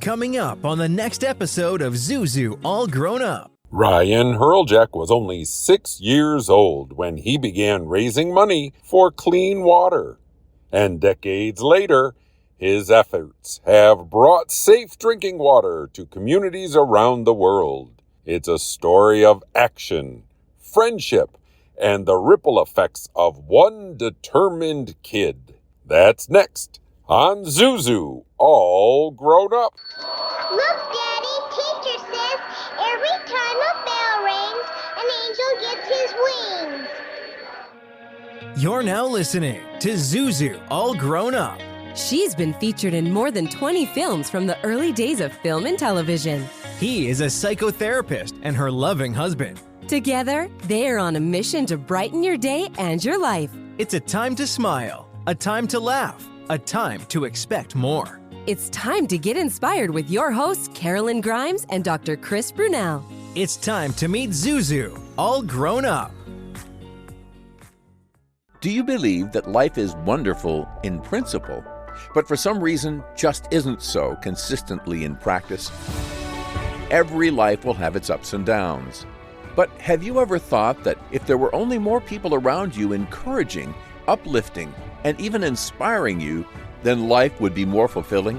Coming up on the next episode of Zuzu All Grown Up. Ryan Hreljac was only 6 years old when he began raising money for clean water. And decades later, his efforts have brought safe drinking water to communities around the world. It's a story of action, friendship, and the ripple effects of one determined kid. That's next on Zuzu All Grown Up. Look, Daddy, teacher says every time a bell rings, an angel gets his wings. You're now listening to Zuzu All Grown Up. She's been featured in more than 20 films from the early days of film and television. He is a psychotherapist and her loving husband. Together, they are on a mission to brighten your day and your life. It's a time to smile, a time to laugh, a time to expect more. It's time to get inspired with your hosts, Karolyn Grimes and Dr. Chris Brunel. It's time to meet Zuzu, all grown up. Do you believe that life is wonderful in principle, but for some reason just isn't so consistently in practice? Every life will have its ups and downs. But have you ever thought that if there were only more people around you encouraging, uplifting, and even inspiring you, then life would be more fulfilling?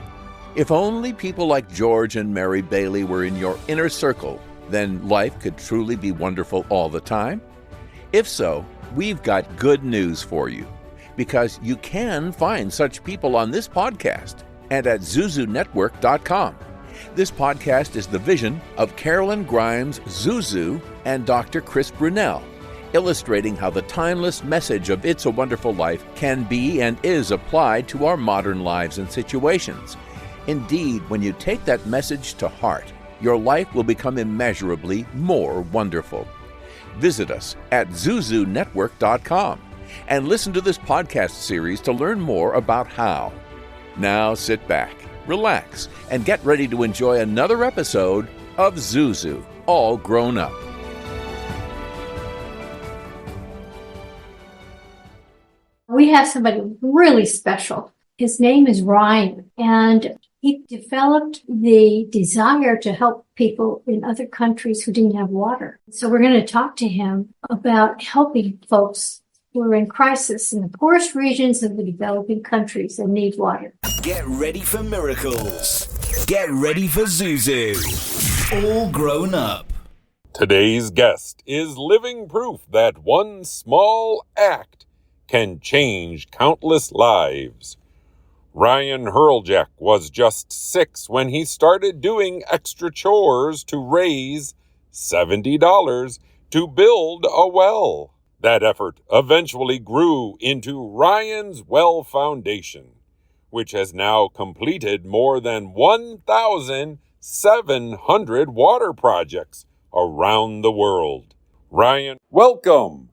If only people like George and Mary Bailey were in your inner circle, then life could truly be wonderful all the time? If so, we've got good news for you, because you can find such people on this podcast and at zuzunetwork.com. This podcast is the vision of Karolyn Grimes, Zuzu, and Dr. Chris Brunel, illustrating how the timeless message of It's a Wonderful Life can be and is applied to our modern lives and situations. Indeed, when you take that message to heart, your life will become immeasurably more wonderful. Visit us at zuzunetwork.com and listen to this podcast series to learn more about how. Now sit back, relax, and get ready to enjoy another episode of Zuzu All Grown Up. We have somebody really special. His name is Ryan, and he developed the desire to help people in other countries who didn't have water. So we're going to talk to him about helping folks who are in crisis in the poorest regions of the developing countries and need water. Get ready for miracles. Get ready for Zuzu. All Grown Up. Today's guest is living proof that one small act can change countless lives. Ryan Hreljac was just 6 when he started doing extra chores to raise $70 to build a well. That effort eventually grew into Ryan's Well Foundation, which has now completed more than 1,700 water projects around the world. Ryan, welcome.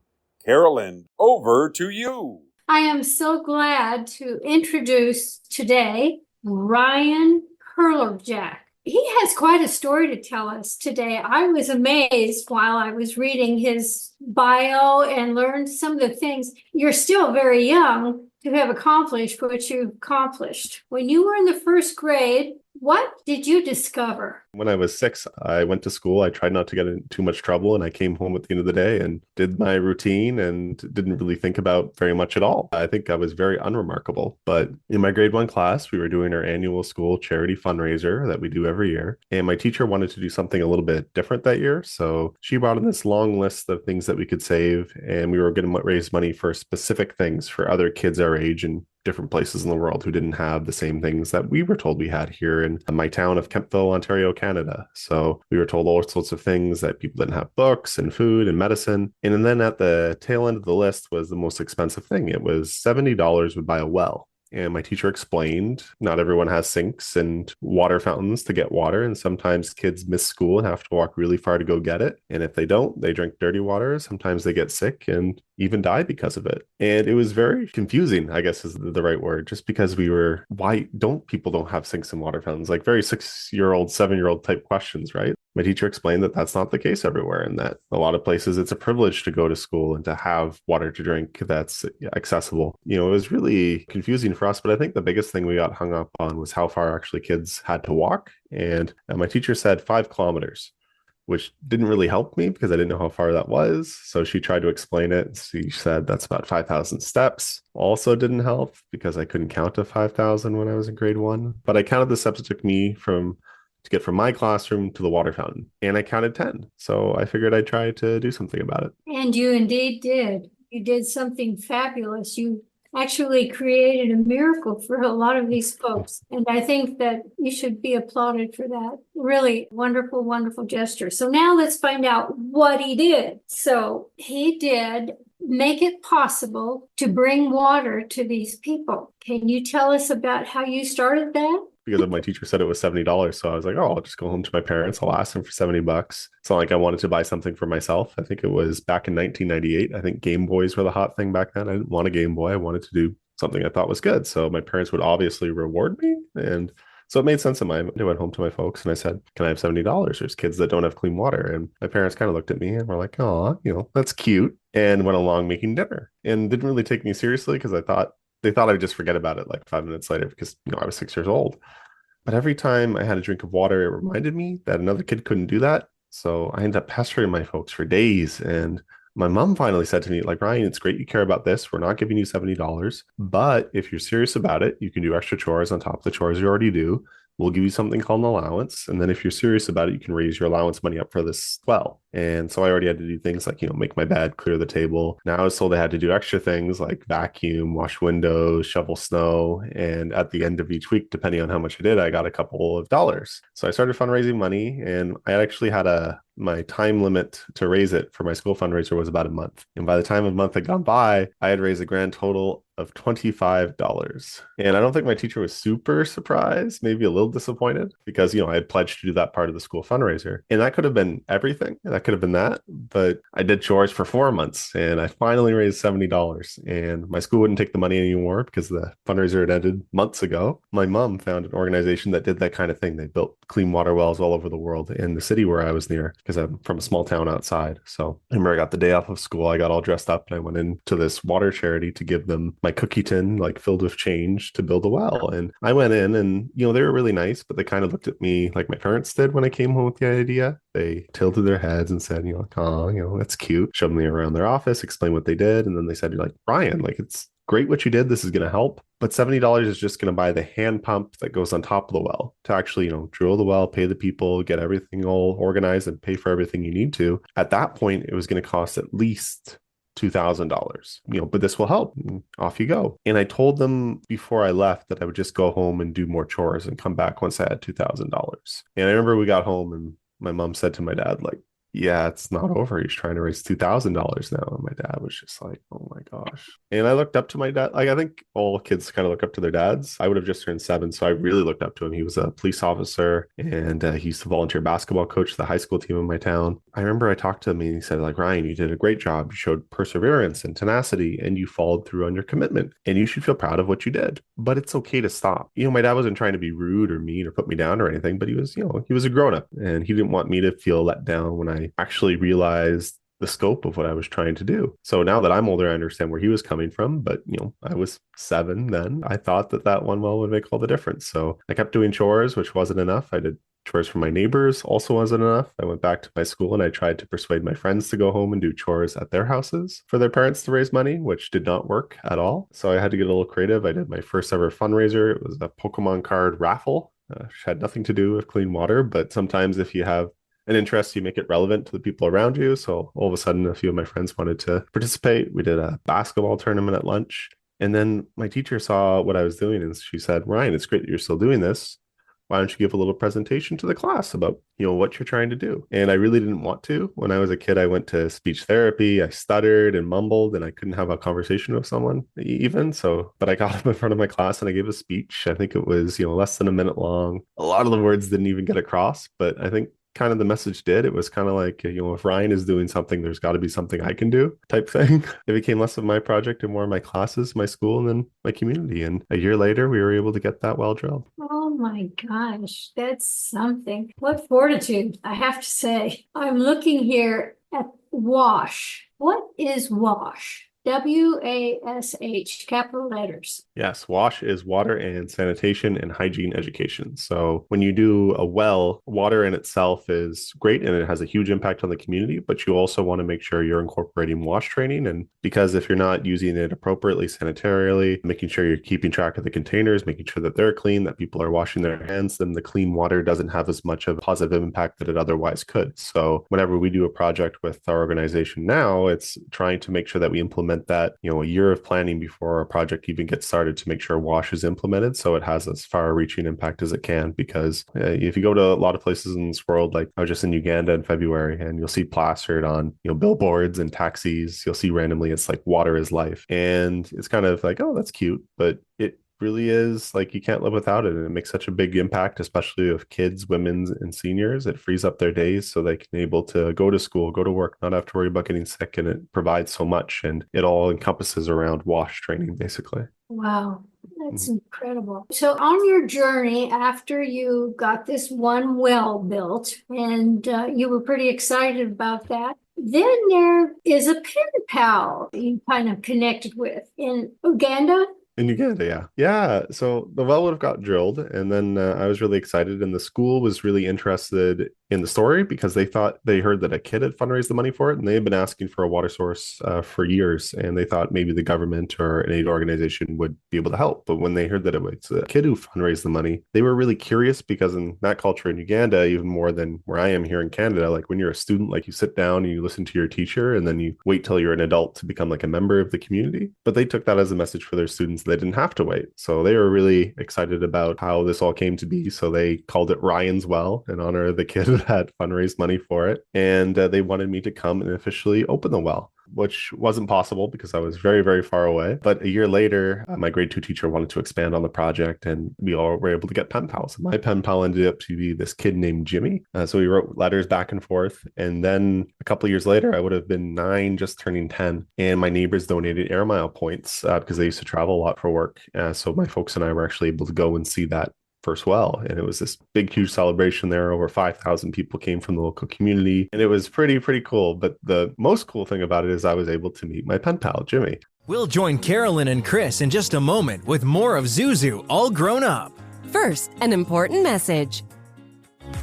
Karolyn, over to you. I am so glad to introduce today Ryan Hreljac. He has quite a story to tell us today. I was amazed while I was reading his bio and learned some of the things. You're still very young to have accomplished what you've accomplished. When you were in the first grade, what did you discover? When I was 6, I went to school. I tried not to get in too much trouble, and I came home at the end of the day and did my routine and didn't really think about very much at all. I think I was very unremarkable. But in my grade 1 class, we were doing our annual school charity fundraiser that we do every year. And my teacher wanted to do something a little bit different that year. So she brought in this long list of things that we could save, and we were going to raise money for specific things for other kids our age and different places in the world who didn't have the same things that we were told we had here in my town of Kemptville, Ontario, Canada. So we were told all sorts of things, that people didn't have books and food and medicine. And then at the tail end of the list was the most expensive thing. It was $70 would buy a well. And my teacher explained not everyone has sinks and water fountains to get water. And sometimes kids miss school and have to walk really far to go get it. And if they don't, they drink dirty water. Sometimes they get sick and even die because of it. And it was very confusing, I guess is the right word, just because why don't people have sinks and water fountains? Like very 6-year-old, 7-year-old type questions, right? my teacher explained that that's not the case everywhere, and that a lot of places it's a privilege to go to school and to have water to drink that's accessible. It was really confusing for us, but I think the biggest thing we got hung up on was how far actually kids had to walk. And my teacher said 5 kilometers, which didn't really help me because I didn't know how far that was. So she tried to explain it. She said that's about 5,000 steps. Also didn't help because I couldn't count to 5,000 when I was in grade 1. But I counted the steps it took me to get from my classroom to the water fountain, and I counted 10. So I figured I'd try to do something about it. And you indeed did. You did something fabulous. You actually created a miracle for a lot of these folks. And I think that you should be applauded for that. Really wonderful, wonderful gesture. So now let's find out what he did. So he did make it possible to bring water to these people. Can you tell us about how you started that? Because my teacher said it was $70. So I was like, oh, I'll just go home to my parents. I'll ask them for $70. It's not like I wanted to buy something for myself. I think it was back in 1998. I think Game Boys were the hot thing back then. I didn't want a Game Boy. I wanted to do something I thought was good. So my parents would obviously reward me. And so it made sense in my mind. I went home to my folks and I said, can I have $70? There's kids that don't have clean water. And my parents kind of looked at me and were like, oh, that's cute. And went along making dinner and didn't really take me seriously because they thought I would just forget about it like 5 minutes later because, I was 6 years old. But every time I had a drink of water, it reminded me that another kid couldn't do that. So I ended up pestering my folks for days. And my mom finally said to me, like, Ryan, it's great you care about this. We're not giving you $70. But if you're serious about it, you can do extra chores on top of the chores you already do. We'll give you something called an allowance. And then if you're serious about it, you can raise your allowance money up for this as well. And so I already had to do things like, make my bed, clear the table. Now I was told I had to do extra things like vacuum, wash windows, shovel snow. And at the end of each week, depending on how much I did, I got a couple of dollars. So I started fundraising money, and I actually had my time limit to raise it for my school fundraiser was about a month. And by the time a month had gone by, I had raised a grand total of $25. And I don't think my teacher was super surprised, maybe a little disappointed because, I had pledged to do that part of the school fundraiser. And that could have been everything. That could have been that. But I did chores for 4 months and I finally raised $70. And my school wouldn't take the money anymore because the fundraiser had ended months ago. My mom found an organization that did that kind of thing. They built clean water wells all over the world in the city where I was near because I'm from a small town outside. So I remember I got the day off of school. I got all dressed up and I went into this water charity to give them my cookie tin, like filled with change to build a well. And I went in and, they were really nice, but they kind of looked at me like my parents did when I came home with the idea. They tilted their heads and said, oh, that's cute. Showed me around their office, explained what they did. And then they said, you're like, Ryan, like, it's great what you did. This is going to help. But $70 is just going to buy the hand pump that goes on top of the well to actually, drill the well, pay the people, get everything all organized and pay for everything you need to. At that point, it was going to cost at least $2,000, but this will help. And off you go. And I told them before I left that I would just go home and do more chores and come back once I had $2,000. And I remember we got home and my mom said to my dad, like, yeah, it's not over. He's trying to raise $2,000 now. And my dad was just like, oh my gosh. And I looked up to my dad. Like, I think all kids kind of look up to their dads. I would have just turned 7. So I really looked up to him. He was a police officer and he used to volunteer basketball coach for the high school team in my town. I remember I talked to him and he said, like, Ryan, you did a great job. You showed perseverance and tenacity and you followed through on your commitment and you should feel proud of what you did. But it's okay to stop. My dad wasn't trying to be rude or mean or put me down or anything, but he was, he was a grown up and he didn't want me to feel let down when I actually realized the scope of what I was trying to do. So now that I'm older, I understand where he was coming from. But, I was 7 then. I thought that one well would make all the difference. So I kept doing chores, which wasn't enough. I did chores for my neighbors, also wasn't enough. I went back to my school and I tried to persuade my friends to go home and do chores at their houses for their parents to raise money, which did not work at all. So I had to get a little creative. I did my first ever fundraiser. It was a Pokemon card raffle, which had nothing to do with clean water. But sometimes if you have an interest, you make it relevant to the people around you. So all of a sudden, a few of my friends wanted to participate. We did a basketball tournament at lunch. And then my teacher saw what I was doing and she said, Ryan, it's great that you're still doing this. Why don't you give a little presentation to the class about, what you're trying to do? And I really didn't want to. When I was a kid, I went to speech therapy. I stuttered and mumbled and I couldn't have a conversation with someone even. But I got up in front of my class and I gave a speech. I think it was, less than a minute long. A lot of the words didn't even get across, but I think kind of the message did. It was kind of like, if Ryan is doing something, there's got to be something I can do type thing. It became less of my project and more of my classes, my school, and then my community. And a year later, we were able to get that well drilled. Oh my gosh, that's something. What fortitude, I have to say. I'm looking here at WASH. What is WASH? WASH, capital letters. Yes, WASH is water and sanitation and hygiene education. So when you do a well, water in itself is great and it has a huge impact on the community, but you also want to make sure you're incorporating WASH training. And because if you're not using it appropriately sanitarily, making sure you're keeping track of the containers, making sure that they're clean, that people are washing their hands, then the clean water doesn't have as much of a positive impact that it otherwise could. So whenever we do a project with our organization now, it's trying to make sure that we implement that, a year of planning before our project even gets started to make sure WASH is implemented so it has as far-reaching impact as it can. Because if you go to a lot of places in this world, like I was just in Uganda in February, and you'll see plastered on billboards and taxis, you'll see randomly it's like water is life, and it's kind of like, oh, that's cute, but it really is like you can't live without it, and it makes such a big impact, especially with kids, women, and seniors. It frees up their days so they can be able to go to school, go to work, not have to worry about getting sick, and it provides so much, and it all encompasses around WASH training basically. Wow, that's incredible. So on your journey, after you got this one well built and you were pretty excited about that, then there is a pen pal you kind of connected with in Uganda. In Uganda, yeah. Yeah. So the well would have got drilled, and then I was really excited, and the school was really interested in the story because they heard that a kid had fundraised the money for it, and they had been asking for a water source for years, and they thought maybe the government or an aid organization would be able to help. But when they heard that it was a kid who fundraised the money, they were really curious, because in that culture in Uganda, even more than where I am here in Canada, like when you're a student, like you sit down and you listen to your teacher, and then you wait till you're an adult to become like a member of the community. But they took that as a message for their students. They didn't have to wait. So they were really excited about how this all came to be. So they called it Ryan's Well in honor of the kid that had fundraised money for it. And they wanted me to come and officially open the well, which wasn't possible because I was very, very far away. But a year later, my grade 2 teacher wanted to expand on the project, and we all were able to get pen pals. My pen pal ended up to be this kid named Jimmy. So we wrote letters back and forth. And then a couple of years later, I would have been 9, just turning 10. And my neighbors donated air mile points because they used to travel a lot for work. So my folks and I were actually able to go and see that first well, and it was this big, huge celebration there. Over 5,000 people came from the local community, and it was pretty cool. But the most cool thing about it is I was able to meet my pen pal, Jimmy. We'll join Karolyn and Chris in just a moment with more of Zuzu All Grown Up. First, an important message.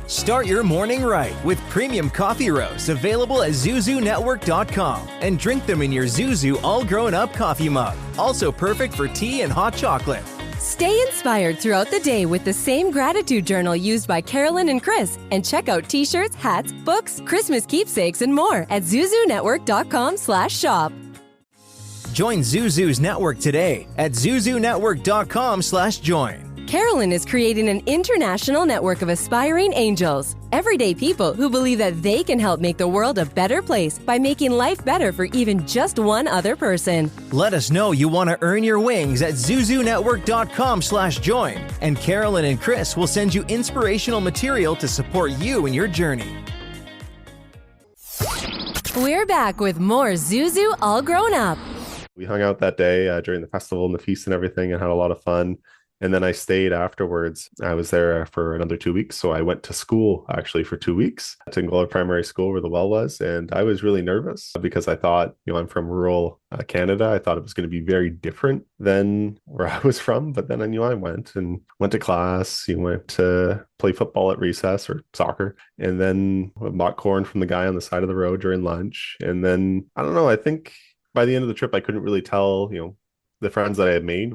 Start your morning right with premium coffee roasts available at zuzunetwork.com, and drink them in your Zuzu All Grown Up coffee mug. Also perfect for tea and hot chocolate. Stay inspired throughout the day with the same gratitude journal used by Karolyn and Chris, and check out t-shirts, hats, books, Christmas keepsakes, and more at zuzunetwork.com/shop. Join Zuzu's network today at zuzunetwork.com/join. Karolyn is creating an international network of aspiring angels, everyday people who believe that they can help make the world a better place by making life better for even just one other person. Let us know you want to earn your wings at zuzunetwork.com/join, and Karolyn and Chris will send you inspirational material to support you in your journey. We're back with more Zuzu All Grown Up. We hung out that day during the festival and the feast and everything, and had a lot of fun. And then I stayed afterwards. I was there for another 2 weeks. So I went to school actually for 2 weeks at Tingola Primary School where the well was. And I was really nervous because I thought, I'm from rural Canada. I thought it was going to be very different than where I was from. But then I knew I went to class. You went to play football at recess or soccer. And then I bought corn from the guy on the side of the road during lunch. And then, I don't know, I think by the end of the trip, I couldn't really tell, the friends that I had made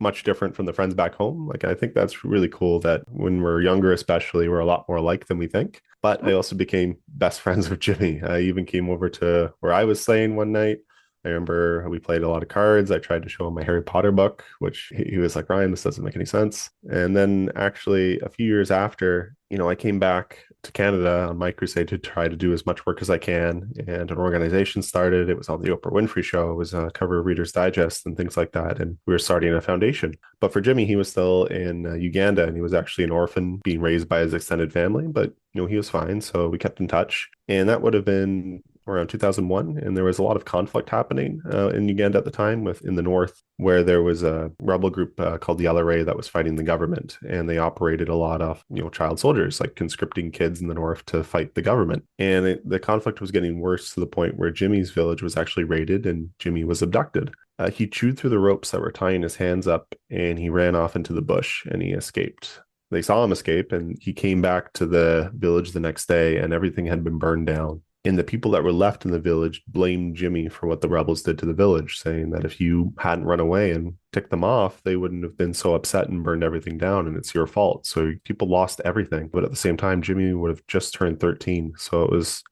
much different from the friends back home. Like, I think that's really cool that when we're younger, especially, we're a lot more alike than we think. But I also became best friends with Jimmy. I even came over to where I was staying one night. I remember we played a lot of cards. I tried to show him my Harry Potter book, which he was like, Ryan, this doesn't make any sense. And then actually a few years after, I came back to Canada on my crusade to try to do as much work as I can. And an organization started. It was on the Oprah Winfrey Show. It was a cover of Reader's Digest and things like that. And we were starting a foundation. But for Jimmy, he was still in Uganda, and he was actually an orphan being raised by his extended family. But, he was fine. So we kept in touch. And that would have been around 2001, and there was a lot of conflict happening in Uganda at the time in the north, where there was a rebel group called the LRA that was fighting the government, and they operated a lot of child soldiers, like conscripting kids in the north to fight the government. And the conflict was getting worse to the point where Jimmy's village was actually raided and Jimmy was abducted. He chewed through the ropes that were tying his hands up, and he ran off into the bush and he escaped. They saw him escape, and he came back to the village the next day, and everything had been burned down. And the people that were left in the village blamed Jimmy for what the rebels did to the village, saying that if you hadn't run away and ticked them off, they wouldn't have been so upset and burned everything down, and it's your fault. So people lost everything. But at the same time, Jimmy would have just turned 13. So it was,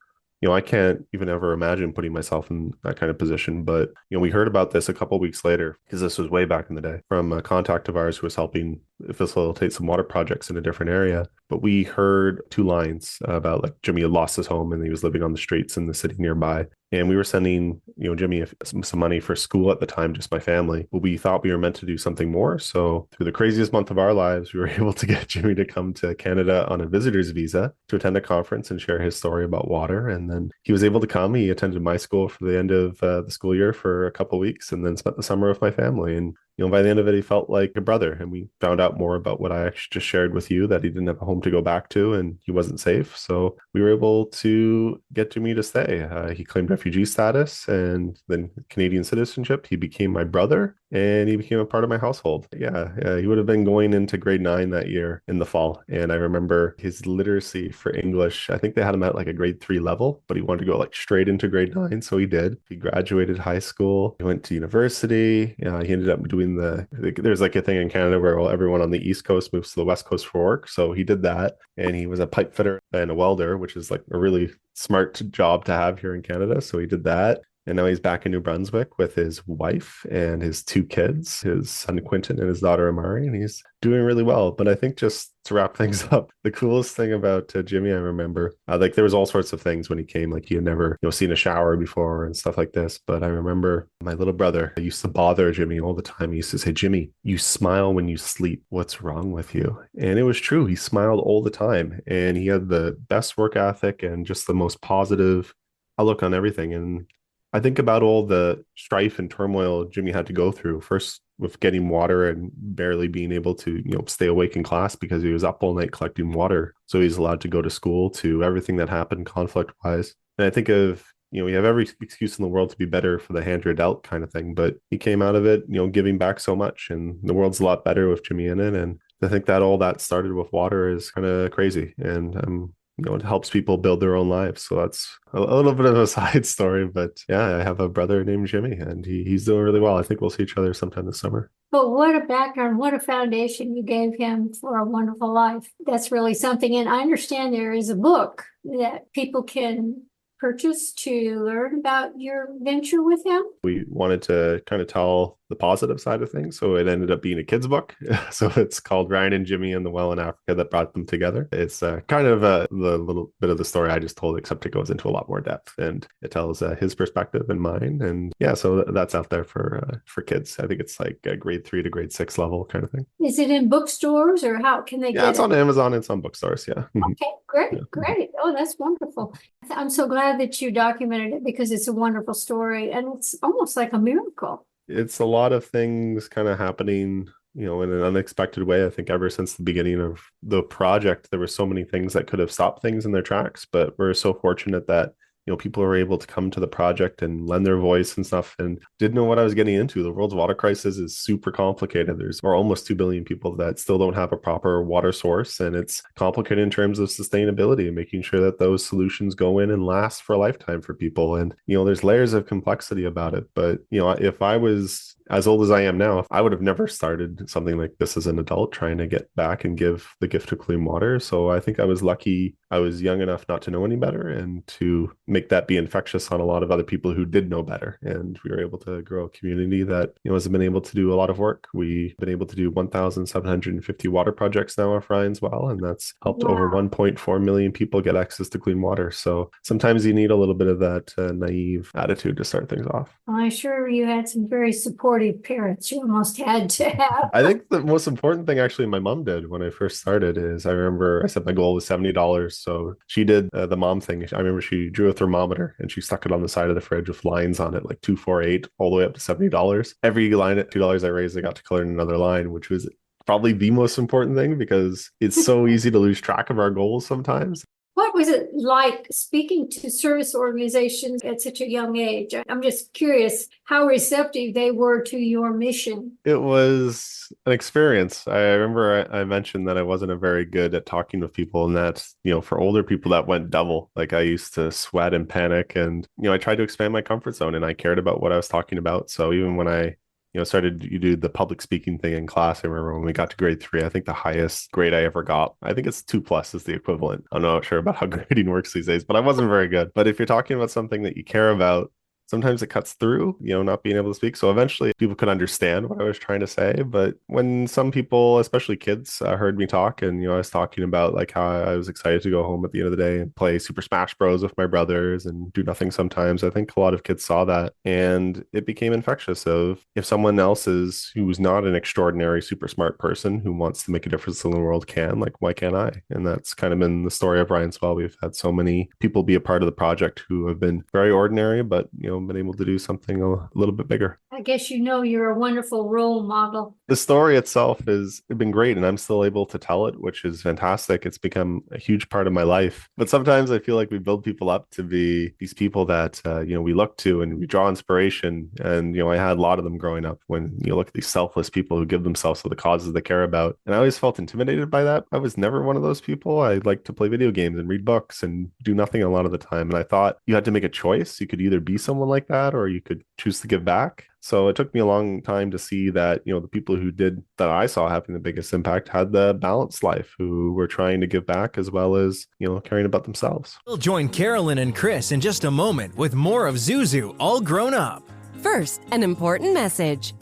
I can't even ever imagine putting myself in that kind of position. But, we heard about this a couple of weeks later, because this was way back in the day, from a contact of ours who was helping facilitate some water projects in a different area. But we heard 2 lines about like Jimmy had lost his home and he was living on the streets in the city nearby. And we were sending, Jimmy some money for school at the time, just my family. But we thought we were meant to do something more. So through the craziest month of our lives, we were able to get Jimmy to come to Canada on a visitor's visa to attend a conference and share his story about water. And then he was able to come. He attended my school for the end of the school year for a couple of weeks, and then spent the summer with my family. And by the end of it, he felt like a brother. And we found out more about what I actually just shared with you, that he didn't have a home to go back to and he wasn't safe. So we were able to get Jimmy to stay. He claimed refugee status and then Canadian citizenship. He became my brother, and he became a part of my household. Yeah, he would have been going into grade 9 that year in the fall. And I remember his literacy for English, I think they had him at like a grade 3 level, but he wanted to go like straight into grade 9. So he did. He graduated high school. He went to university. He ended up doing there's like a thing in Canada where everyone on the East Coast moves to the West Coast for work. So he did that, and he was a pipe fitter and a welder, which is like a really smart job to have here in Canada. So he did that. And now he's back in New Brunswick with his wife and his 2 kids, his son Quentin and his daughter Amari, and he's doing really well. But I think just to wrap things up, the coolest thing about Jimmy, I remember, like there was all sorts of things when he came, like he had never seen a shower before and stuff like this. But I remember my little brother used to bother Jimmy all the time. He used to say, "Jimmy, you smile when you sleep. What's wrong with you?" And it was true. He smiled all the time, and he had the best work ethic and just the most positive outlook on everything. And I think about all the strife and turmoil Jimmy had to go through, first with getting water and barely being able to, stay awake in class because he was up all night collecting water. So he's allowed to go to school, to everything that happened conflict wise. And I think of, we have every excuse in the world to be better for the hand you're dealt kind of thing, but he came out of it, giving back so much, and the world's a lot better with Jimmy in it. And I think that all that started with water is kind of crazy. And it helps people build their own lives. So that's a little bit of a side story, but yeah, I have a brother named Jimmy, and he's doing really well. I think we'll see each other sometime this summer. But what a background, what a foundation you gave him for a wonderful life. That's really something. And I understand there is a book that people can purchase to learn about your venture with him. We wanted to kind of tell the positive side of things, so it ended up being a kid's book. So it's called Ryan and Jimmy and the Well in Africa that brought them together. It's kind of the little bit of the story I just told, except it goes into a lot more depth, and it tells his perspective and mine. And yeah, so that's out there for kids. I think it's like a grade 3 to grade 6 level kind of thing. Is it in bookstores, or how can they get it? Yeah, it's on Amazon. It's on bookstores. Yeah. Okay, great. Oh, that's wonderful. I'm so glad that you documented it, because it's a wonderful story, and it's almost like a miracle. It's a lot of things kind of happening, in an unexpected way. I think ever since the beginning of the project, there were so many things that could have stopped things in their tracks, but we're so fortunate that people were able to come to the project and lend their voice and stuff, and didn't know what I was getting into. The world's water crisis is super complicated. There's almost 2 billion people that still don't have a proper water source, and it's complicated in terms of sustainability and making sure that those solutions go in and last for a lifetime for people. And, there's layers of complexity about it. But, if I was as old as I am now, I would have never started something like this as an adult, trying to get back and give the gift of clean water. So I think I was lucky I was young enough not to know any better and to make that be infectious on a lot of other people who did know better. And we were able to grow a community that, has been able to do a lot of work. We've been able to do 1,750 water projects now off Ryan's Well, and that's helped over 1.4 million people get access to clean water. So sometimes you need a little bit of that naive attitude to start things off. Well, I'm sure you had some very supportive parents. You almost had to have. I think the most important thing actually my mom did when I first started is I remember I said my goal was $70. So she did the mom thing. I remember she drew a thermometer and she stuck it on the side of the fridge with lines on it, like 248 all the way up to $70. Every line at $2 I raised, I got to color in another line, which was probably the most important thing because it's so easy to lose track of our goals sometimes. What was it like speaking to service organizations at such a young age? I'm just curious how receptive they were to your mission. It was an experience. I remember I mentioned that I wasn't very good at talking with people, and that's, for older people that went double. Like I used to sweat and panic, and, I tried to expand my comfort zone, and I cared about what I was talking about. So even when I started you do the public speaking thing in class. I remember when we got to grade 3, I think the highest grade I ever got, I think it's 2+ is the equivalent. I'm not sure about how grading works these days, but I wasn't very good. But if you're talking about something that you care about, sometimes it cuts through, not being able to speak. So eventually people could understand what I was trying to say. But when some people, especially kids, heard me talk and, I was talking about like how I was excited to go home at the end of the day and play Super Smash Bros. With my brothers and do nothing sometimes, I think a lot of kids saw that and it became infectious of if someone else who's not an extraordinary, super smart person who wants to make a difference in the world can, like, why can't I? And that's kind of been the story of Ryan's Well. We've had so many people be a part of the project who have been very ordinary, but, been able to do something a little bit bigger. I guess you're a wonderful role model. The story itself has been great, and I'm still able to tell it, which is fantastic. It's become a huge part of my life. But sometimes I feel like we build people up to be these people that we look to and we draw inspiration. And I had a lot of them growing up. When you look at these selfless people who give themselves to the causes they care about, and I always felt intimidated by that. I was never one of those people. I like to play video games and read books and do nothing a lot of the time. And I thought you had to make a choice. You could either be someone like that or you could choose to give back. So it took me a long time to see that, the people who did that I saw having the biggest impact had the balanced life, who were trying to give back as well as, caring about themselves. We'll join Karolyn and Chris in just a moment with more of Zuzu All Grown Up. First, an important message.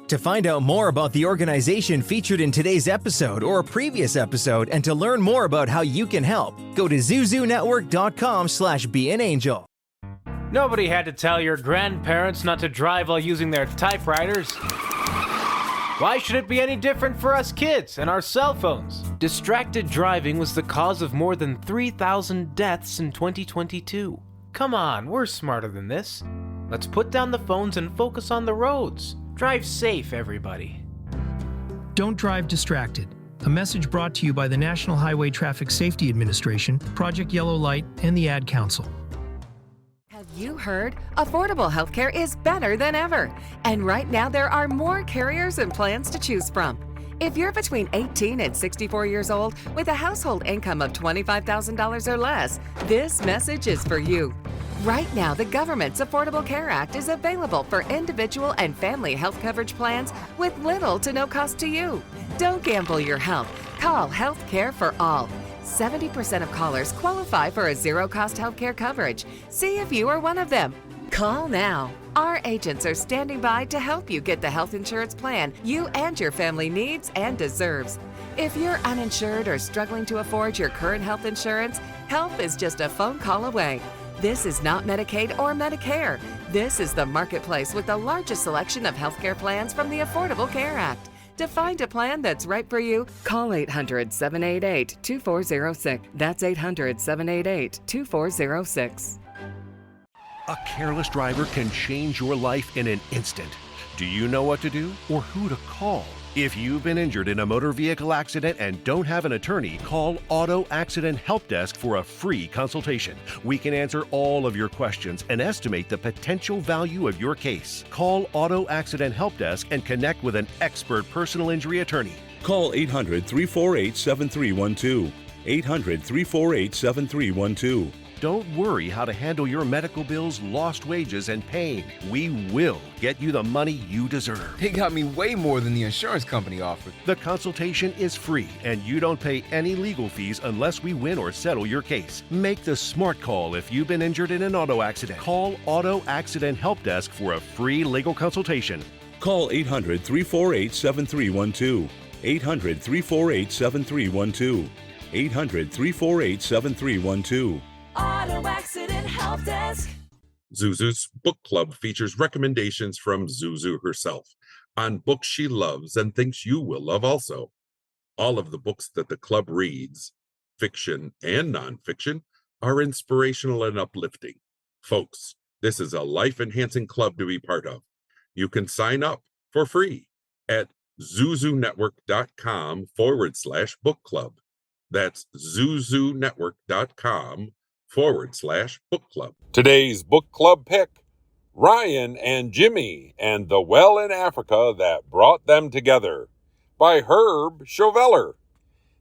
To find out more about the organization featured in today's episode or a previous episode and to learn more about how you can help, go to zuzunetwork.com/beanangel. Nobody had to tell your grandparents not to drive while using their typewriters. Why should it be any different for us kids and our cell phones? Distracted driving was the cause of more than 3,000 deaths in 2022. Come on, we're smarter than this. Let's put down the phones and focus on the roads. Drive safe, everybody. Don't drive distracted. A message brought to you by the National Highway Traffic Safety Administration, Project Yellow Light, and the Ad Council. Have you heard? Affordable healthcare is better than ever. And right now there are more carriers and plans to choose from. If you're between 18 and 64 years old with a household income of $25,000 or less, this message is for you. Right now, the government's Affordable Care Act is available for individual and family health coverage plans with little to no cost to you. Don't gamble your health. Call Health Care for All. 70% of callers qualify for a zero-cost healthcare coverage. See if you are one of them. Call now. Our agents are standing by to help you get the health insurance plan you and your family needs and deserves. If you're uninsured or struggling to afford your current health insurance, help is just a phone call away. This is not Medicaid or Medicare. This is the marketplace with the largest selection of healthcare plans from the Affordable Care Act. To find a plan that's right for you, call 800-788-2406. That's 800-788-2406. A careless driver can change your life in an instant. Do you know what to do or who to call? If you've been injured in a motor vehicle accident and don't have an attorney, call Auto Accident Help Desk for a free consultation. We can answer all of your questions and estimate the potential value of your case. Call Auto Accident Help Desk and connect with an expert personal injury attorney. Call 800-348-7312. 800-348-7312. Don't worry how to handle your medical bills, lost wages, and pain. We will get you the money you deserve. They got me way more than the insurance company offered. The consultation is free, and you don't pay any legal fees unless we win or settle your case. Make the smart call if you've been injured in an auto accident. Call Auto Accident Help Desk for a free legal consultation. Call 800-348-7312. 800-348-7312. 800-348-7312. Auto Accident Help Desk. Zuzu's book club features recommendations from Zuzu herself on books she loves and thinks you will love also. All of the books that the club reads, fiction and nonfiction, are inspirational and uplifting. Folks, this is a life-enhancing club to be part of. You can sign up for free at zuzunetwork.com/book club. That's zuzunetwork.com/book club. Today's book club pick, Ryan and Jimmy and the Well in Africa That Brought Them Together by Herb Chauveller.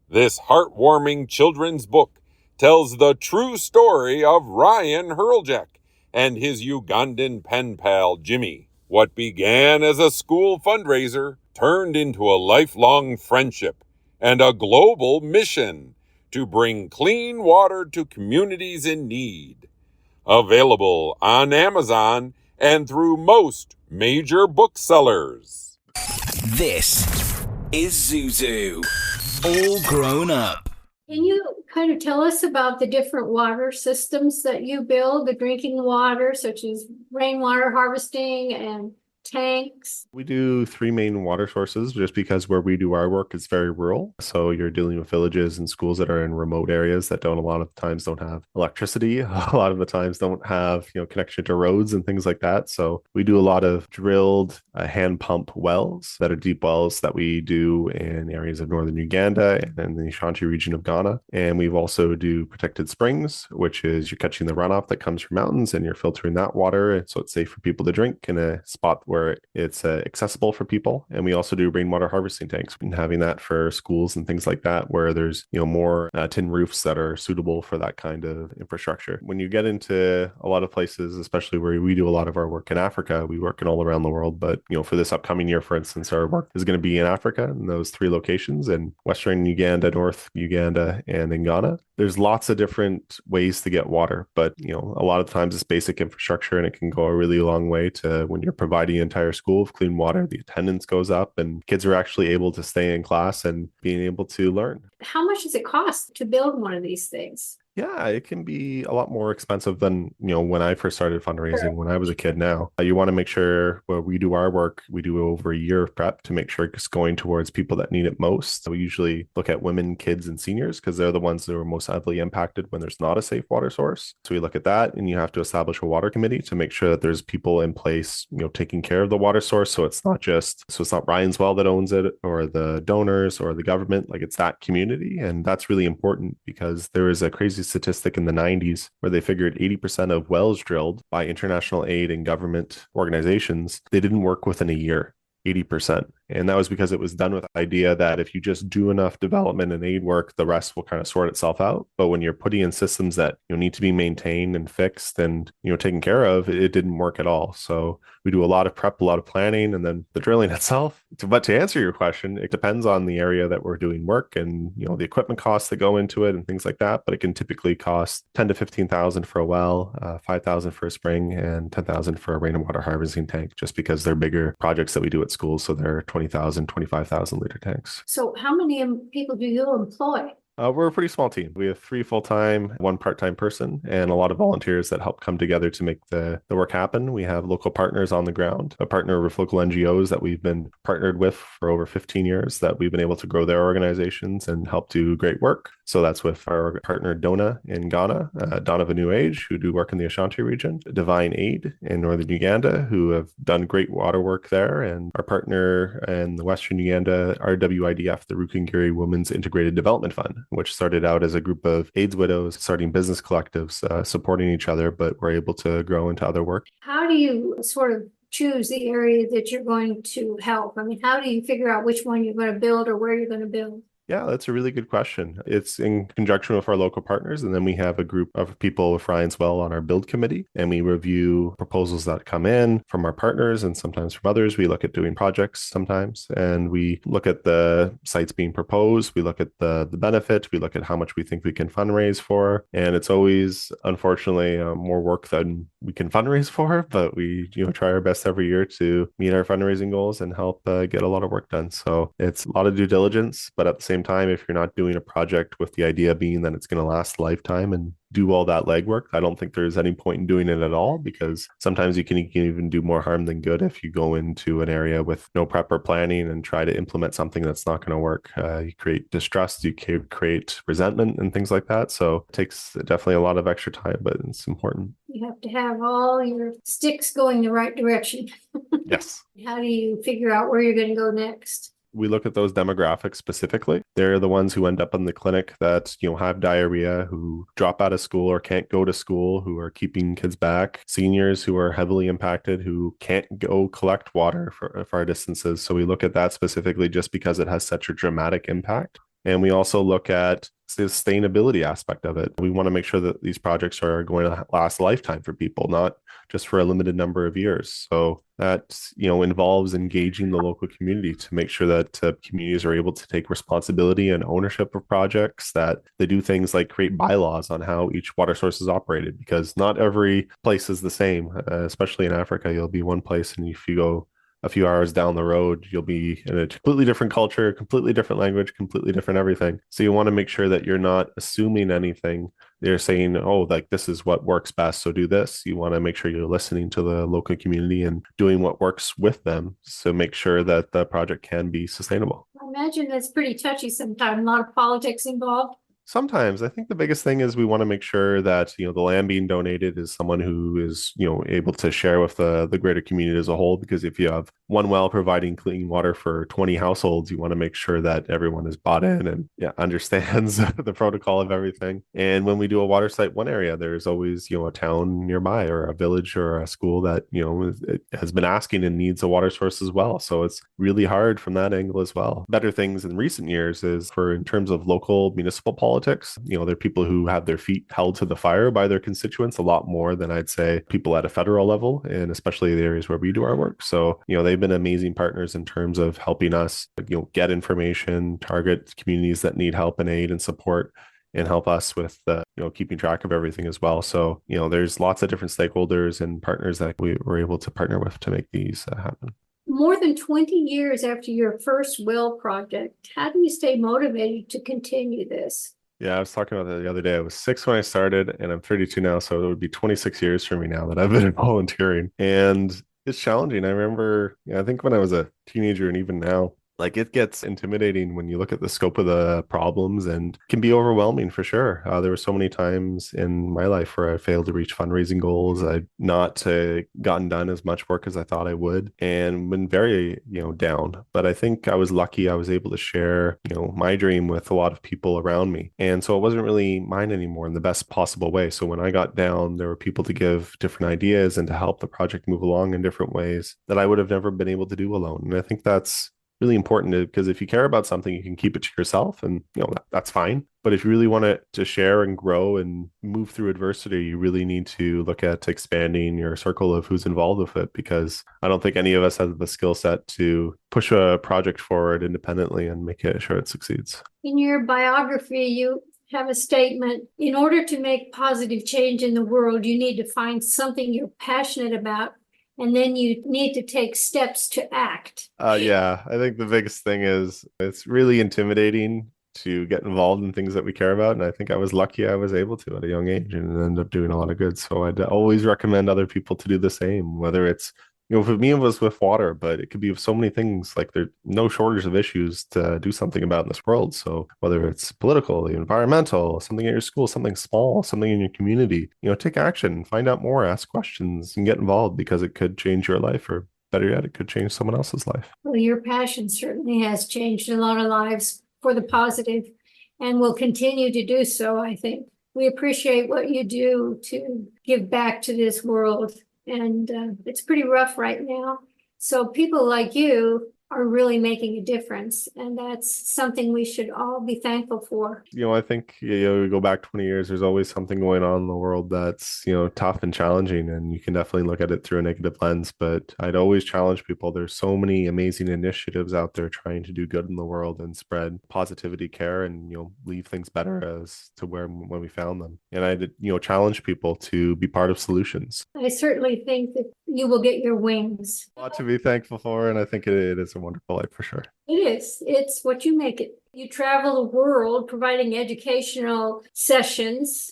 This heartwarming children's book tells the true story of Ryan Hreljac and his Ugandan pen pal Jimmy. What began as a school fundraiser turned into a lifelong friendship and a global mission to bring clean water to communities in need. Available on Amazon and through most major booksellers. This is Zuzu, all grown up. Can you kind of tell us about the different water systems that you build, the drinking water, such as rainwater harvesting and tanks? We do three main water sources just because where we do our work is very rural. So you're dealing with villages and schools that are in remote areas that don't a lot of times don't have electricity. A lot of the times don't have, connection to roads and things like that. So we do a lot of drilled hand pump wells that are deep wells that we do in areas of northern Uganda and in the Ashanti region of Ghana. And we've also do protected springs, which is you're catching the runoff that comes from mountains and you're filtering that water. So it's safe for people to drink in a spot where it's accessible for people. And we also do rainwater harvesting tanks and having that for schools and things like that, where there's, more tin roofs that are suitable for that kind of infrastructure. When you get into a lot of places, especially where we do a lot of our work in Africa, we work in all around the world. But, for this upcoming year, for instance, our work is going to be in Africa in those three locations in Western Uganda, North Uganda, and in Ghana. There's lots of different ways to get water, but, a lot of times it's basic infrastructure and it can go a really long way to when you're providing an entire school of clean water, the attendance goes up and kids are actually able to stay in class and being able to learn. How much does it cost to build one of these things? Yeah, it can be a lot more expensive than, when I first started fundraising when I was a kid now. You want to make sure when we do our work, we do over a year of prep to make sure it's going towards people that need it most. So we usually look at women, kids, and seniors because they're the ones that are most heavily impacted when there's not a safe water source. So we look at that and you have to establish a water committee to make sure that there's people in place, taking care of the water source. So it's not Ryan's well that owns it or the donors or the government, like it's that community. And that's really important because there is a crazy statistic in the 90s where they figured 80% of wells drilled by international aid and government organizations, they didn't work within a year. 80%. And that was because it was done with the idea that if you just do enough development and aid work, the rest will kind of sort itself out. But when you're putting in systems that need to be maintained and fixed and taken care of, it didn't work at all. So we do a lot of prep, a lot of planning, and then the drilling itself. But to answer your question, it depends on the area that we're doing work and the equipment costs that go into it and things like that. But it can typically cost $10,000 to $15,000 for a well, $5,000 for a spring, and $10,000 for a rainwater harvesting tank, just because they're bigger projects that we do at schools. So they're 20,000, 25,000 liter tanks. So how many people do you employ? We're a pretty small team. We have 3 full-time, 1 part-time person, and a lot of volunteers that help come together to make the work happen. We have local partners on the ground, a partner with local NGOs that we've been partnered with for over 15 years that we've been able to grow their organizations and help do great work. So that's with our partner Dona in Ghana, Dawn of a New Age, who do work in the Ashanti region, Divine Aid in northern Uganda, who have done great water work there, and our partner in the Western Uganda, RWIDF, the Rukungiri Women's Integrated Development Fund, which started out as a group of AIDS widows starting business collectives, supporting each other, but were able to grow into other work. How do you sort of choose the area that you're going to help? I mean, how do you figure out which one you're going to build or where you're going to build? Yeah, that's a really good question. It's in conjunction with our local partners, and then we have a group of people with Ryan's Well on our build committee, and we review proposals that come in from our partners and sometimes from others. We look at doing projects sometimes, and we look at the sites being proposed. We look at the benefit. We look at how much we think we can fundraise for, and it's always, unfortunately, more work than we can fundraise for. But we, try our best every year to meet our fundraising goals and help get a lot of work done. So it's a lot of due diligence, but at the same time, if you're not doing a project with the idea being that it's going to last a lifetime and do all that legwork, I don't think there's any point in doing it at all, because sometimes you can even do more harm than good if you go into an area with no prep or planning and try to implement something that's not going to work. You create distrust, you create resentment and things like that. So it takes definitely a lot of extra time, but it's important. You have to have all your sticks going the right direction. Yes. How do you figure out where you're going to go next? We look at those demographics specifically. They're the ones who end up in the clinic that, have diarrhea, who drop out of school or can't go to school, who are keeping kids back, seniors who are heavily impacted, who can't go collect water for far distances. So we look at that specifically just because it has such a dramatic impact. And we also look at the sustainability aspect of it. We want to make sure that these projects are going to last a lifetime for people, not just for a limited number of years. So that, involves engaging the local community to make sure that communities are able to take responsibility and ownership of projects, that they do things like create bylaws on how each water source is operated, because not every place is the same, especially in Africa. You'll be one place, and if you go a few hours down the road, you'll be in a completely different culture, completely different language, completely different everything. So you want to make sure that you're not assuming anything. They're saying, oh, like this is what works best, so do this. You want to make sure you're listening to the local community and doing what works with them. So make sure that the project can be sustainable. I imagine that's pretty touchy sometimes, a lot of politics involved. Sometimes I think the biggest thing is we want to make sure that, the land being donated is someone who is, able to share with the greater community as a whole. Because if you have one well providing clean water for 20 households, you want to make sure that everyone is bought in and understands the protocol of everything. And when we do a water site one area, there's always, a town nearby or a village or a school that, it has been asking and needs a water source as well. So it's really hard from that angle as well. Better things in recent years is in terms of local municipal politics. There are people who have their feet held to the fire by their constituents a lot more than I'd say people at a federal level, and especially the areas where we do our work. So, they've been amazing partners in terms of helping us, get information, target communities that need help and aid and support, and help us with keeping track of everything as well. So, there's lots of different stakeholders and partners that we were able to partner with to make these happen. More than 20 years after your first well project, how do you stay motivated to continue this? Yeah, I was talking about that the other day. I was 6 when I started, and I'm 32 now, so it would be 26 years for me now that I've been volunteering. And it's challenging. I remember, I think when I was a teenager and even now, like it gets intimidating when you look at the scope of the problems, and can be overwhelming for sure. There were so many times in my life where I failed to reach fundraising goals. I'd not gotten done as much work as I thought I would, and been very, down. But I think I was lucky. I was able to share, my dream with a lot of people around me. And so it wasn't really mine anymore in the best possible way. So when I got down, there were people to give different ideas and to help the project move along in different ways that I would have never been able to do alone. And I think that's really important, because if you care about something, you can keep it to yourself, and that's fine. But if you really want it to share and grow and move through adversity, you really need to look at expanding your circle of who's involved with it, because I don't think any of us has the skill set to push a project forward independently and make sure it succeeds. In your biography, you have a statement: in order to make positive change in the world, you need to find something you're passionate about, and then you need to take steps to act. Yeah, I think the biggest thing is it's really intimidating to get involved in things that we care about. And I think I was lucky I was able to at a young age and end up doing a lot of good. So I'd always recommend other people to do the same, whether it's, for me, it was with water, but it could be with so many things. Like there's no shortage of issues to do something about in this world. So whether it's political, environmental, something at your school, something small, something in your community, take action, find out more, ask questions, and get involved, because it could change your life, or better yet, it could change someone else's life. Well, your passion certainly has changed a lot of lives for the positive, and will continue to do so, I think. We appreciate what you do to give back to this world. And it's pretty rough right now. So people like you are really making a difference. And that's something we should all be thankful for. I think, we go back 20 years, there's always something going on in the world that's, tough and challenging, and you can definitely look at it through a negative lens. But I'd always challenge people. There's so many amazing initiatives out there trying to do good in the world and spread positivity, care, and, leave things better as to when we found them. And I'd, challenge people to be part of solutions. I certainly think that you will get your wings. A lot to be thankful for, and I think it is a wonderful life for sure. It is. It's what you make it. You travel the world providing educational sessions.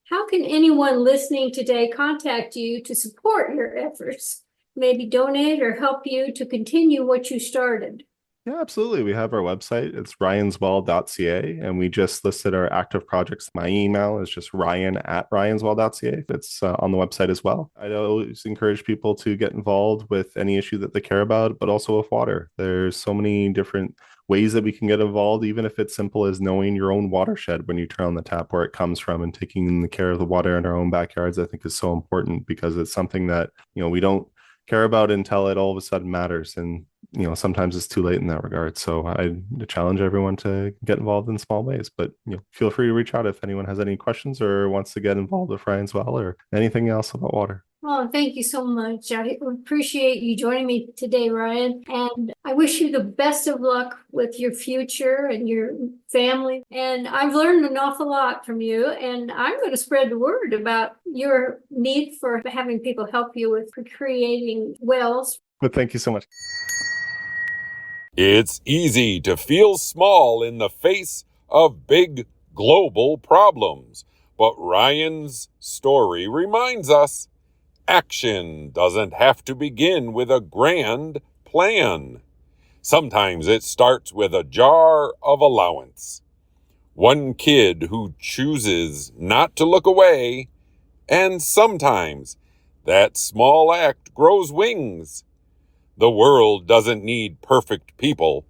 How can anyone listening today contact you to support your efforts? Maybe donate or help you to continue what you started? Yeah, absolutely. We have our website. It's ryanswell.ca, and we just listed our active projects. My email is just ryan@ryanswell.ca. It's on the website as well. I always encourage people to get involved with any issue that they care about, but also with water. There's so many different ways that we can get involved, even if it's simple as knowing your own watershed when you turn on the tap, where it comes from, and taking the care of the water in our own backyards, I think is so important, because it's something that, we don't care about until it all of a sudden matters. And sometimes it's too late in that regard. So I challenge everyone to get involved in small ways, but feel free to reach out if anyone has any questions or wants to get involved with Ryan as well, or anything else about water. Well, thank you so much. I appreciate you joining me today, Ryan. And I wish you the best of luck with your future and your family. And I've learned an awful lot from you. And I'm going to spread the word about your need for having people help you with creating wells. But thank you so much. It's easy to feel small in the face of big global problems. But Ryan's story reminds us action doesn't have to begin with a grand plan. Sometimes it starts with a jar of allowance. One kid who chooses not to look away, and sometimes that small act grows wings. The world doesn't need perfect people.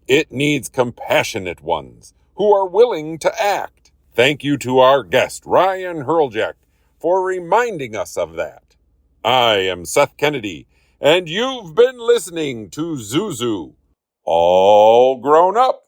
It needs compassionate ones who are willing to act. Thank you to our guest, Ryan Hreljac, for reminding us of that. I am Seth Kennedy, and you've been listening to Zuzu, all grown up.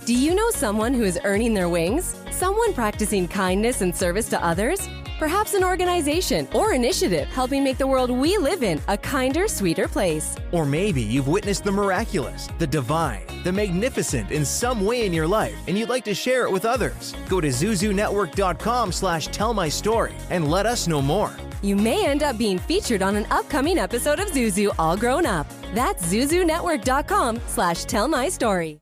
Do you know someone who is earning their wings? Someone practicing kindness and service to others? Perhaps an organization or initiative helping make the world we live in a kinder, sweeter place. Or maybe you've witnessed the miraculous, the divine, the magnificent in some way in your life, and you'd like to share it with others. Go to zuzunetwork.com/tellmystory and let us know more. You may end up being featured on an upcoming episode of Zuzu All Grown Up. That's zuzunetwork.com/tellmystory.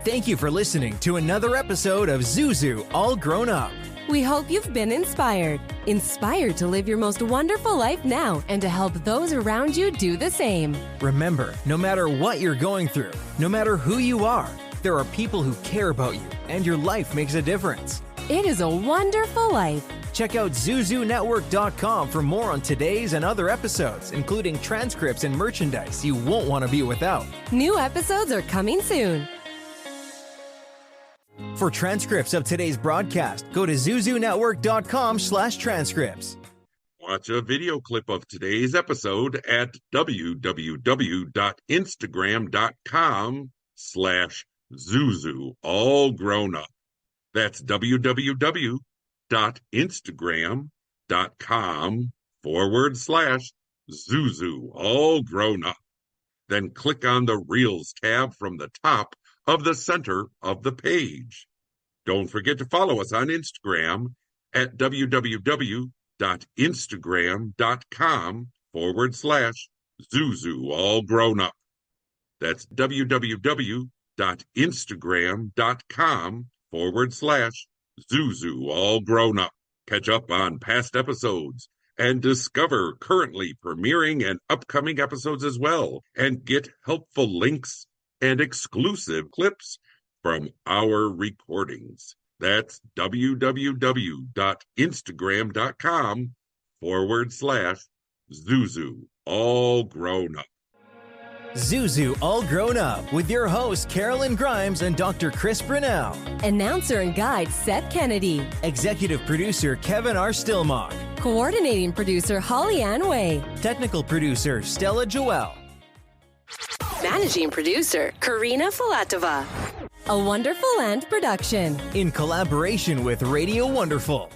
Thank you for listening to another episode of Zuzu All Grown Up. We hope you've been inspired to live your most wonderful life now and to help those around you do the same. Remember, no matter what you're going through, no matter who you are, there are people who care about you, and your life makes a difference. It is a wonderful life. Check out zuzunetwork.com for more on today's and other episodes, including transcripts and merchandise you won't want to be without. New episodes are coming soon. For transcripts of today's broadcast, go to zuzunetwork.com/transcripts. Watch a video clip of today's episode at www.instagram.com/Zuzu, all grown up. That's www.instagram.com/Zuzu, all grown up. Then click on the Reels tab from the top of the center of the page. Don't forget to follow us on Instagram at www.instagram.com/Zuzu, all grown up. That's www.instagram.com/Zuzu, all grown up. Catch up on past episodes and discover currently premiering and upcoming episodes as well, and get helpful links and exclusive clips from our recordings. That's www.instagram.com/Zuzu, all grown up. Zuzu All Grown Up with your hosts Karolyn Grimes and Dr. Chris Brunel. Announcer and guide Seth Kennedy. Executive producer Kevin R. Stillmock. Coordinating producer Holly Ann Way. Technical producer Stella Joelle. Managing producer, Karina Filatova. A Wonderful Land production. In collaboration with Radio Wonderful.